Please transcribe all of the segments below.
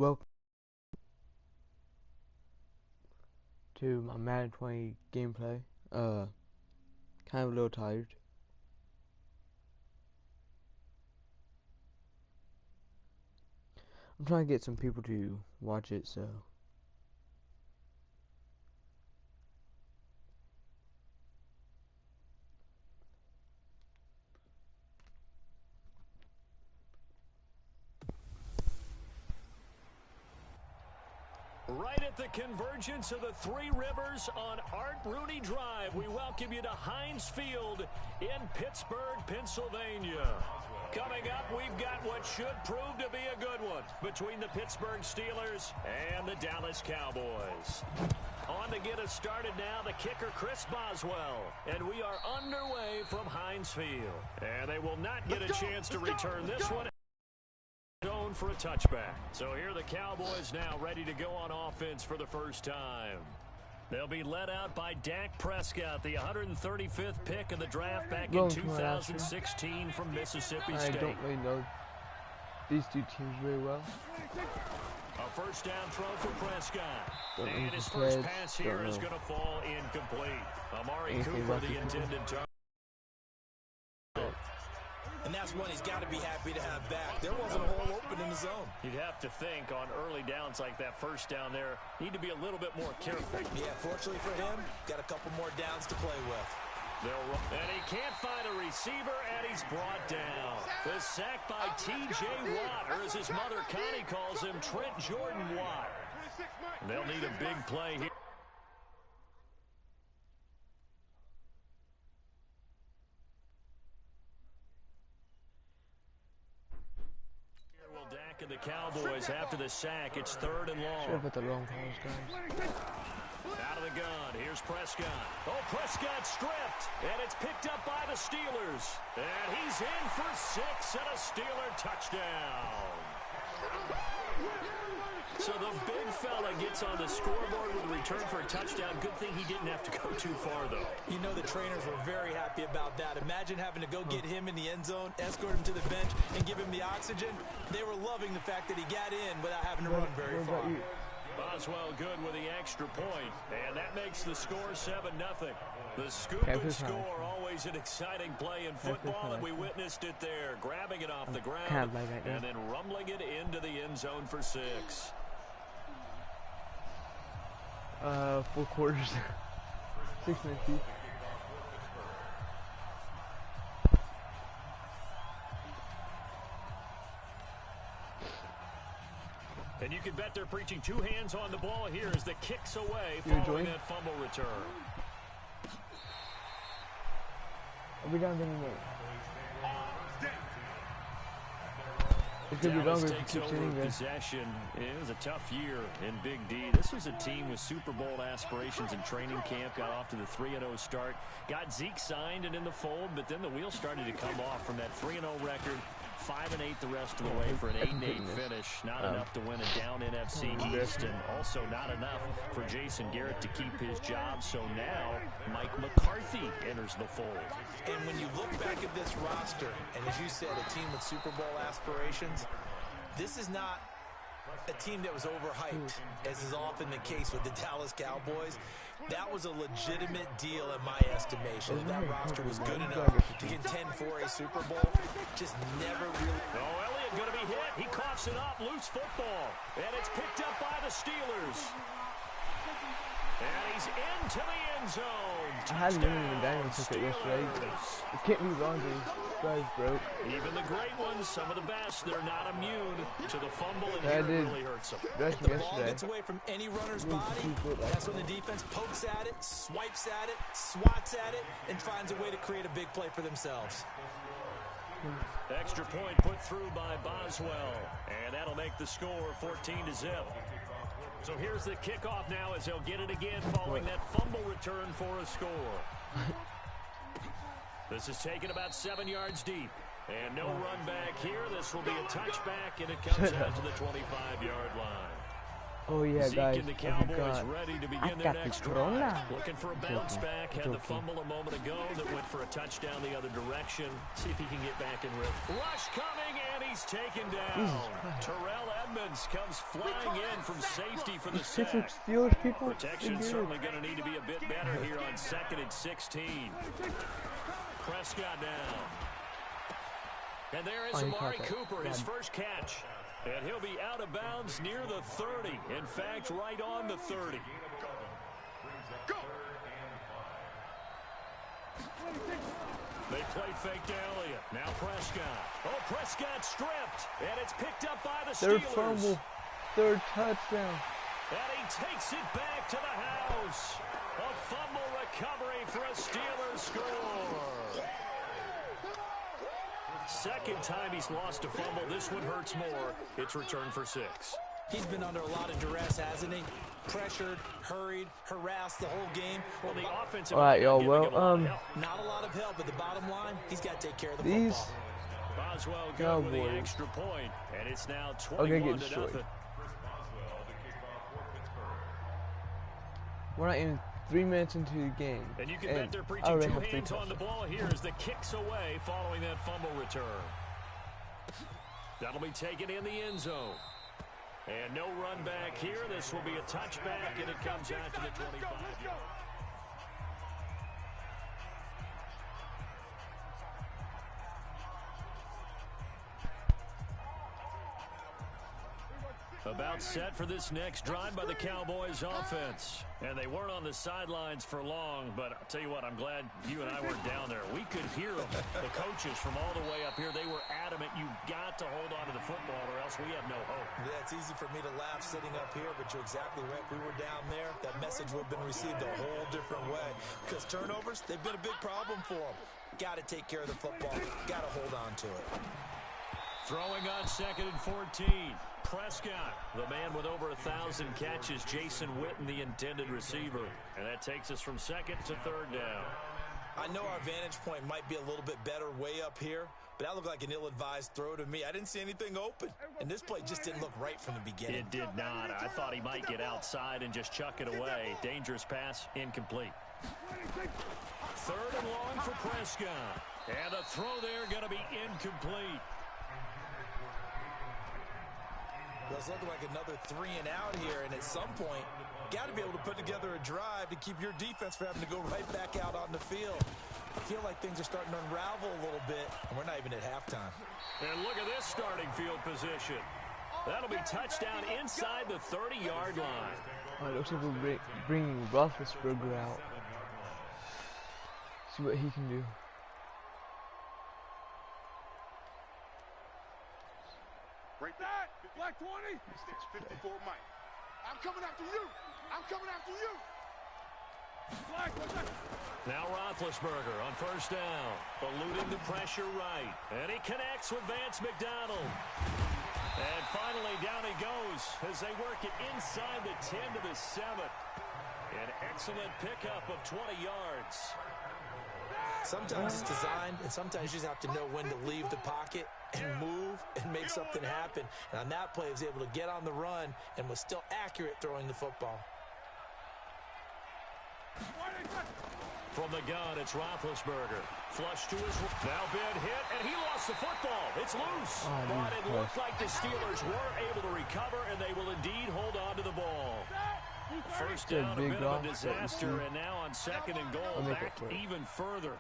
Welcome to my Madden 20 gameplay. Kind of a little tired. I'm trying to get some people to watch it, so. Right at the convergence of the Three Rivers on Art Rooney Drive, we welcome you to Heinz Field in Pittsburgh, Pennsylvania. Coming up, we've got what should prove to be a good one between the Pittsburgh Steelers and the Dallas Cowboys. On to get us started now, the kicker, Chris Boswell. And we are underway from Heinz Field. And they will not get a chance to return this one. Zone for a touchback. So here the Cowboys now ready to go on offense for the first time. They'll be led out by Dak Prescott, the 135th pick of the draft back in 2016 from Mississippi State. I don't really know these two teams very well. A first down throw for Prescott. And his first pass here is going to fall incomplete. Amari Cooper, the intended target. And that's one he's got to be happy to have back. There wasn't a hole open in the zone. You'd have to think on early downs like that first down there, need to be a little bit more careful. Yeah, fortunately for him, got a couple more downs to play with. And he can't find a receiver, and he's brought down. The sack by T.J. Watt, or as his mother Connie calls him, Trent Jordan Watt. They'll need a big play here. And the Cowboys after the sack. It's third and long. Sure about the long calls, guys. Out of the gun. Here's Prescott. Oh, Prescott stripped. And it's picked up by the Steelers. And he's in for 6 and a Steeler touchdown. So the big fella gets on the scoreboard with a return for a touchdown. Good thing he didn't have to go too far, though. You know the trainers were very happy about that. Imagine having to go get him in the end zone, escort him to the bench, and give him the oxygen. They were loving the fact that he got in without having to run very far. Boswell good with the extra point, and that makes the score 7-0. The scoop and score, always an exciting play in football, and we witnessed it there, grabbing it off the ground and then rumbling it into the end zone for 6. 4 quarters. 6 minutes deep. And you can bet they're preaching 2 hands on the ball here as the kicks away following that fumble return. Are we down anymore? It could be longer if you keep sitting there. Possession. It was a tough year in Big D. This was a team with Super Bowl aspirations in training camp. Got off to the 3-0 start. Got Zeke signed and in the fold, but then the wheels started to come off from that 3-0 record. 5-8 the rest of the way for an 8-8 finish. Not enough to win a down NFC East, and also not enough for Jason Garrett to keep his job. So now Mike McCarthy enters the fold. And when you look back at this roster, and as you said, a team with Super Bowl aspirations, this is not a team that was overhyped, as is often the case with the Dallas Cowboys. That was a legitimate deal in my estimation. That roster was good enough to contend for a Super Bowl. Just never really... Oh, Elliott going to be hit. He coughs it up. Loose football. And it's picked up by the Steelers. And he's into the end zone. I had Lyndon Daniel took it yesterday. It can't be wrong, these guys broke. Even the great ones, some of the best, they're not immune to the fumble, and here it really hurts them. That's if the ball gets away from any runner's body, that's when the defense pokes at it, swipes at it, swats at it, and finds a way to create a big play for themselves. Extra point put through by Boswell, and that'll make the score 14-0. So here's the kickoff now as they'll get it again following that fumble return for a score. This is taken about 7 yards deep. And no run back here. This will be a touchback, and it comes out to the 25-yard line. Oh, yeah, Zeke guys. and the Cowboys ready to begin their next drive. Looking for a bounce back. Had the fumble a moment ago that went for a touchdown the other direction. See if he can get back in rhythm. Rush coming, and he's taken down. Terrell Edmunds Evans comes flying in from safety for the Some sack. Steelers people. Protection's certainly going to need to be a bit better here on 2nd and 16. Prescott now. And there is Amari Cooper, his first catch. And he'll be out of bounds near the 30. In fact, right on the 30. They play fake to Elliott. Now Prescott. Oh, Prescott stripped. And it's picked up by the Steelers. Third fumble. Third touchdown. And he takes it back to the house. A fumble recovery for a Steelers score. Second time he's lost a fumble. This one hurts more. It's returned for 6. He's been under a lot of duress, hasn't he? Pressured, hurried, harassed the whole game. Well, the offensive all right, y'all. well, not a lot of help, but the bottom line, he's got to take care of the football. Boswell good with the extra point, and it's now 21-0. We're not even 3 minutes into the game. And you can bet they're preaching 2 hands on the ball here as the kick's away following that fumble return. That'll be taken in the end zone. And no run back here. This will be a touchback, and it comes out to the 25-yard. About set for this next drive by the Cowboys offense. And they weren't on the sidelines for long, but I'll tell you what, I'm glad you and I weren't down there. We could hear them, the coaches from all the way up here. They were adamant, you've got to hold on to the football or else we have no hope. Yeah, it's easy for me to laugh sitting up here, but you're exactly right. If we were down there, that message would have been received a whole different way. Because turnovers, they've been a big problem for them. Got to take care of the football. Got to hold on to it. Throwing on 2nd and 14. Prescott, the man with over 1,000 catches. Jason Witten, the intended receiver. And that takes us from 2nd to 3rd down. I know our vantage point might be a little bit better way up here, but that looked like an ill-advised throw to me. I didn't see anything open, and this play just didn't look right from the beginning. It did not. I thought he might get outside and just chuck it away. Dangerous pass, incomplete. 3rd and long for Prescott. And the throw there going to be incomplete. Well, it's looking like another 3 and out here, and at some point, got to be able to put together a drive to keep your defense from having to go right back out on the field. I feel like things are starting to unravel a little bit, and we're not even at halftime. And look at this starting field position. That'll be touchdown inside the 30-yard line. It looks like we're bringing Roethlisberger out. See what he can do. Break that! Black 20! 54 Mike. I'm coming after you! I'm coming after you! Black, now Roethlisberger on 1st down. Eluding the pressure right. And he connects with Vance McDonald. And finally down he goes as they work it inside the 10 to the 7. An excellent pickup of 20 yards. Sometimes it's designed, and sometimes you just have to know when to leave the pocket and move and make something happen. And on that play, he was able to get on the run and was still accurate throwing the football. From the gun, it's Roethlisberger. Flush to his... Now been hit, and he lost the football. It's loose. But it looked like the Steelers were able to recover, and they will indeed hold on to the ball. First down, a bit of a disaster, and now on 2nd and goal, back even further.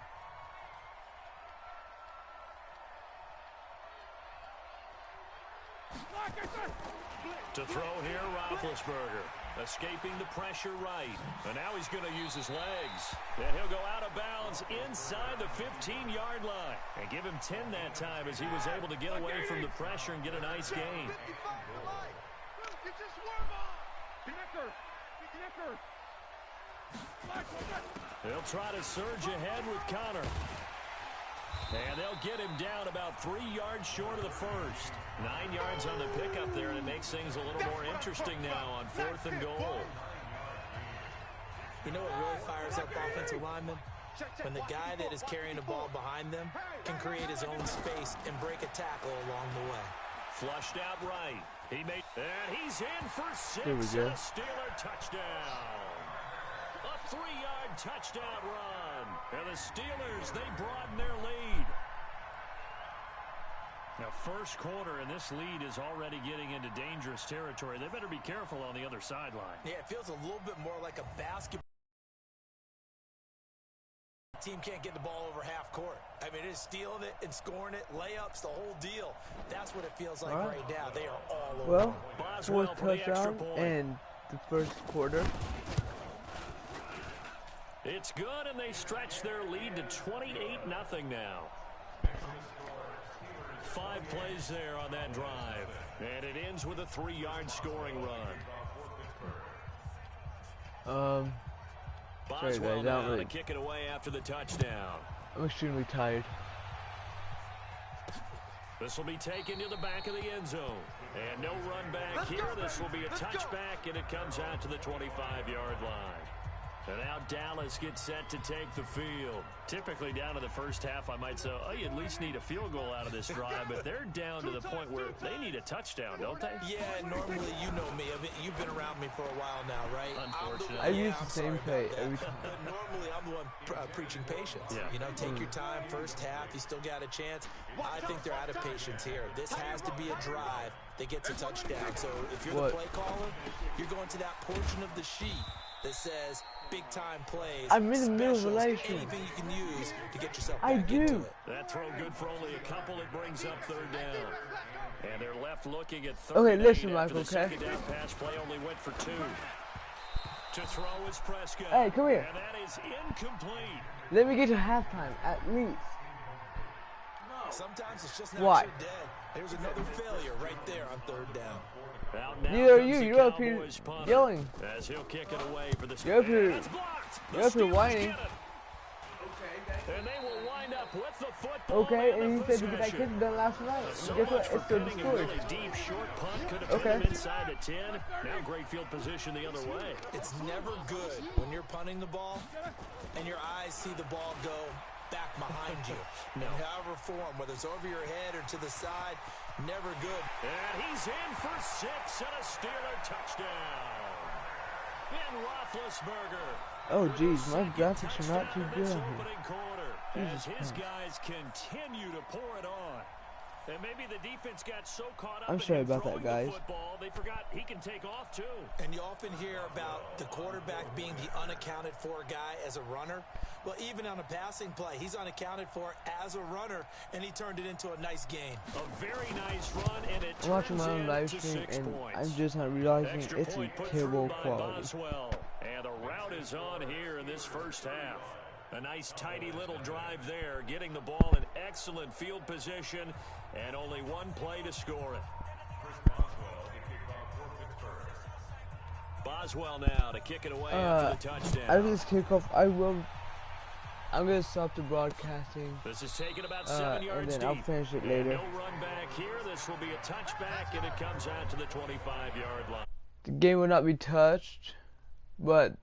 To throw here, Roethlisberger. Escaping the pressure right. And now he's going to use his legs. And he'll go out of bounds inside the 15-yard line. And give him 10 that time as he was able to get away from the pressure and get a nice gain. They'll try to surge ahead with Connor. And they'll get him down about 3 yards short of the first. 9 yards on the pickup there, and it makes things a little more interesting now on 4th and goal. You know what really fires up offensive linemen? When the guy that is carrying the ball behind them can create his own space and break a tackle along the way. Flushed out right. And he's in for 6. Here we go. A Steeler touchdown. A 3-yard touchdown run. And the Steelers, they broaden their lead. Now, first quarter, and this lead is already getting into dangerous territory. They better be careful on the other sideline. Yeah, it feels a little bit more like a basketball. Team can't get the ball over half court. I mean, it's stealing it and scoring it, layups, the whole deal. That's what it feels like right now. They are all over. Well, fourth touchdown in the first quarter. It's good, and they stretch their lead to 28-0 now. 5 plays there on that drive. And it ends with a 3-yard scoring run. Boswell now to kick it away after the touchdown. I'm extremely tired. This will be taken to the back of the end zone. And no run back here. This will be a touchback, and it comes out to the 25-yard line. And now Dallas gets set to take the field. Typically down to the first half, I might say, oh, you at least need a field goal out of this drive. But they're down to the point where they need a touchdown, don't they? Yeah, normally you know me. I mean, you've been around me for a while now, right? Unfortunately. I use the same play every time. But normally I'm the one preaching patience. Yeah. You know, take your time. First half, you still got a chance. I think they're out of patience here. This has to be a drive that gets a touchdown. So if you're the play caller, you're going to that portion of the sheet that says big-time plays, I'm in the middle of relation. Anything you can use to get yourself back into it. That throw good for only a couple. It brings up third down. And they're left looking at third. Okay, listen, Michael, okay? Second down pass play only went for 2. To throw is Prescott. Hey, come here. And that is incomplete. Let me get to halftime, at least. Sometimes it's just not your dead. There's another failure right there on third down. Neither are you. You're up here yelling. As he'll kick it away for the You're up here whining. And they will wind up with the football. Okay, and he said to get that kick done last night. And guess what? It's still destroyed. Really deep short punt could have put him inside the 10. Now great field position the other way. It's never good when you're punting the ball and your eyes see the ball go back behind you. In however form, whether it's over your head or to the side, never good. And he's in for 6 and a Steeler touchdown. Ben Roethlisberger. Oh, geez, my graphics are not too good on here. As his guys continue to pour it on. And maybe the defense got so caught up I'm sorry about that, guys. Football, they forgot he can take off too. And you often hear about the quarterback being the unaccounted for guy as a runner. Well, even on a passing play, he's unaccounted for as a runner, and he turned it into a nice gain. A very nice run, and it I'm watching my own live stream, and I'm just not realizing it's in terrible quality. Boswell. And the route is on here in this first half. A nice, tidy little drive there, getting the ball in excellent field position, and only one play to score it. Boswell now to kick it away after the touchdown. After this kickoff, I'm going to stop the broadcasting. This is taken about 7 yards and then I'll finish it later. No run back here. This will be a touchback, and it comes out to the 25-yard line. The game will not be touched, but